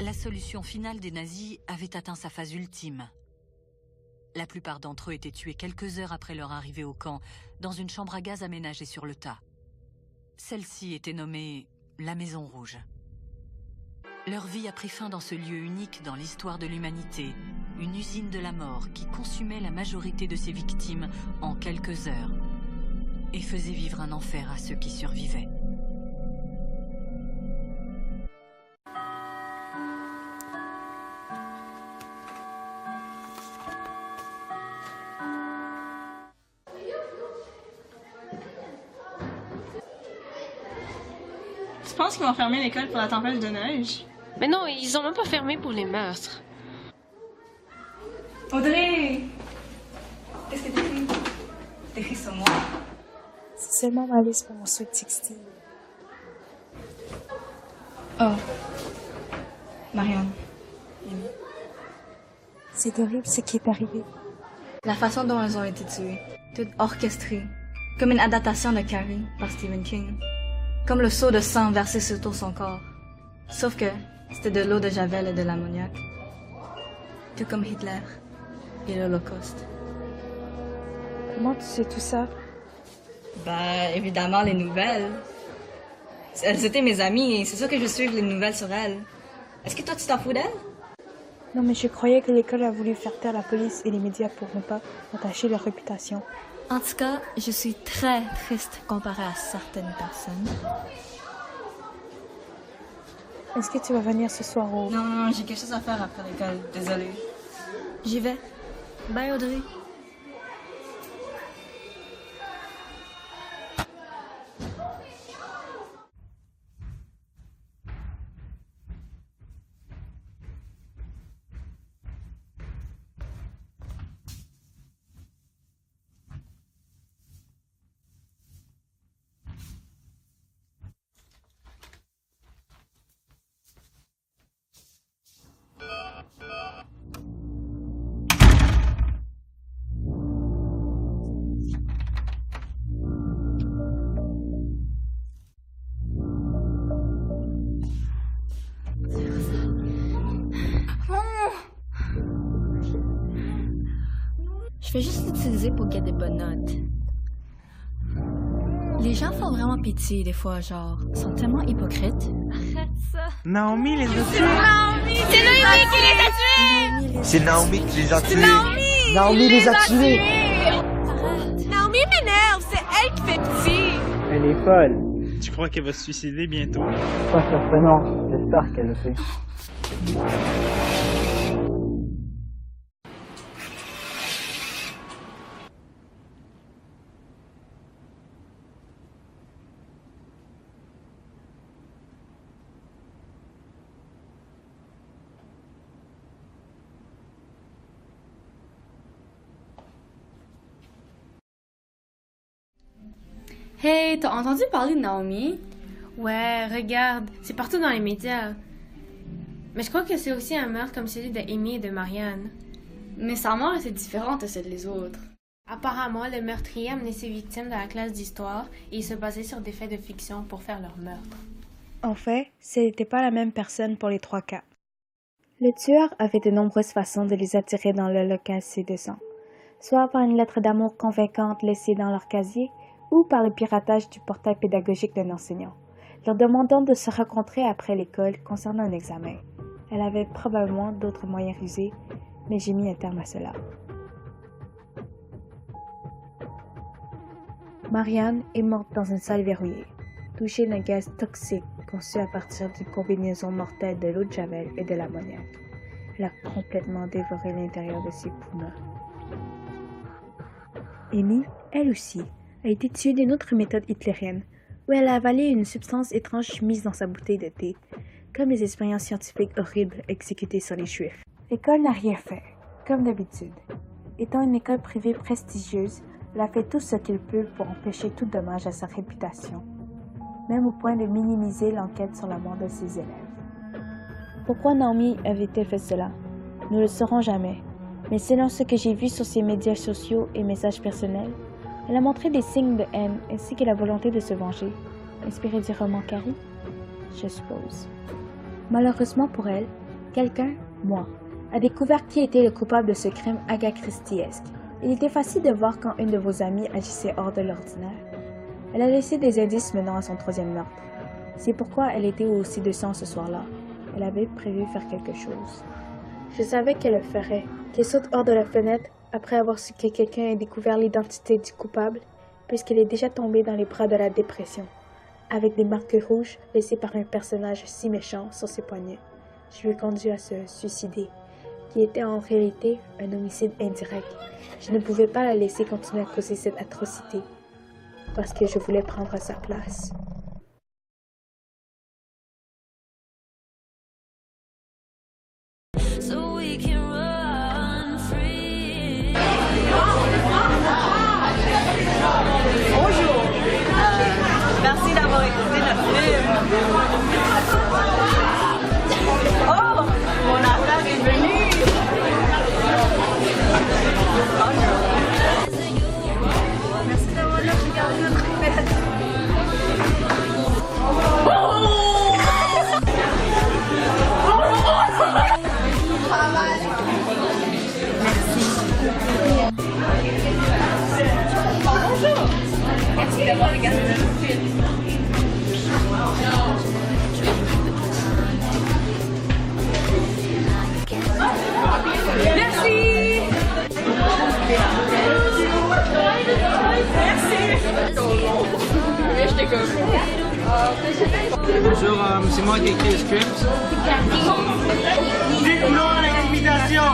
La solution finale des nazis avait atteint sa phase ultime. La plupart d'entre eux étaient tués quelques heures après leur arrivée au camp, dans une chambre à gaz aménagée sur le tas. Celle-ci était nommée la Maison Rouge. Leur vie a pris fin dans ce lieu unique dans l'histoire de l'humanité, une usine de la mort qui consumait la majorité de ses victimes en quelques heures et faisait vivre un enfer à ceux qui survivaient. Tu penses qu'ils vont fermer l'école pour la tempête de neige? Mais non, ils ont même pas fermé pour les meurtres. Audrey! Qu'est-ce que t'écris? T'écris sur moi. C'est seulement ma liste pour mon sweat 16. Oh. Marianne. C'est horrible ce qui est arrivé. La façon dont elles ont été tuées. Tout orchestré. Comme une adaptation de Carrie par Stephen King. Comme le seau de sang versé sur tout son corps. Sauf que c'était de l'eau de Javel et de l'ammoniac. Tout comme Hitler et l'Holocauste. Comment tu sais tout ça? Bah, évidemment, les nouvelles. Elles étaient mes amies et c'est sûr que je suive les nouvelles sur elles. Est-ce que toi, tu t'en fous d'elles? Non, mais je croyais que l'école a voulu faire taire la police et les médias pourront pas entacher leur réputation. En tout cas, je suis très triste comparée à certaines personnes. Est-ce que tu vas venir ce soir au... Non, j'ai quelque chose à faire après l'école. Désolée. J'y vais. Bye, Audrey. Je vais juste l'utiliser pour gagner des bonnes notes. Les gens font vraiment pitié des fois, genre, sont tellement hypocrites. Arrête ça. Naomi les a tués! C'est Naomi qui les a tués! C'est Naomi qui les a tués! Naomi les a tués! Naomi m'énerve, c'est elle qui fait pitié! Elle est folle. Tu crois qu'elle va se suicider bientôt? Pas surprenant. J'espère qu'elle le fait. Hey, t'as entendu parler de Naomi? Ouais, regarde, c'est partout dans les médias. Mais je crois que c'est aussi un meurtre comme celui de Amy et de Marianne. Mais sa mort était différente de celle des autres. Apparemment, le meurtrier amenait ses victimes dans la classe d'histoire et il se basait sur des faits de fiction pour faire leur meurtre. En fait, ce n'était pas la même personne pour les 3 cas. Le tueur avait de nombreuses façons de les attirer dans le local ci-dessous, soit par une lettre d'amour convaincante laissée dans leur casier, ou par le piratage du portail pédagogique d'un enseignant, leur demandant de se rencontrer après l'école concernant un examen. Elle avait probablement d'autres moyens rusés, mais j'ai mis un terme à cela. Marianne est morte dans une salle verrouillée, touchée d'un gaz toxique conçu à partir d'une combinaison mortelle de l'eau de Javel et de l'ammoniac. Elle a complètement dévoré l'intérieur de ses poumons. Amy, elle aussi, a été tuée d'une autre méthode hitlérienne, où elle a avalé une substance étrange mise dans sa bouteille de thé, comme les expériences scientifiques horribles exécutées sur les Juifs. L'école n'a rien fait, comme d'habitude. Étant une école privée prestigieuse, elle a fait tout ce qu'elle peut pour empêcher tout dommage à sa réputation, même au point de minimiser l'enquête sur la mort de ses élèves. Pourquoi Naomi avait-elle fait cela? Nous ne le saurons jamais, mais selon ce que j'ai vu sur ses médias sociaux et messages personnels, elle a montré des signes de haine ainsi que la volonté de se venger, inspirée du roman Carrie, je suppose. Malheureusement pour elle, Quelqu'un, moi, a découvert qui était le coupable de ce crime agacristiesque. Il était facile de voir quand une de vos amies agissait hors de l'ordinaire. Elle a laissé des indices menant à son troisième meurtre. C'est pourquoi elle était au ci-dessous ce soir-là. Elle avait prévu faire quelque chose. Je savais qu'elle le ferait, qu'elle saute hors de la fenêtre après avoir su que quelqu'un ait découvert l'identité du coupable, puisqu'elle est déjà tombée dans les bras de la dépression, avec des marques rouges laissées par un personnage si méchant sur ses poignets. Je lui ai conduit à se suicider, qui était en réalité un homicide indirect. Je ne pouvais pas la laisser continuer à causer cette atrocité, parce que je voulais prendre sa place. Bonjour, merci d'avoir écouté notre film. Oh, mon affaire est venue. Merci d'avoir regardé notre film. Merci d'avoir regardé notre film. Merci. Bonjour, c'est moi qui ai écrit le script. Découvrons l'intimidation.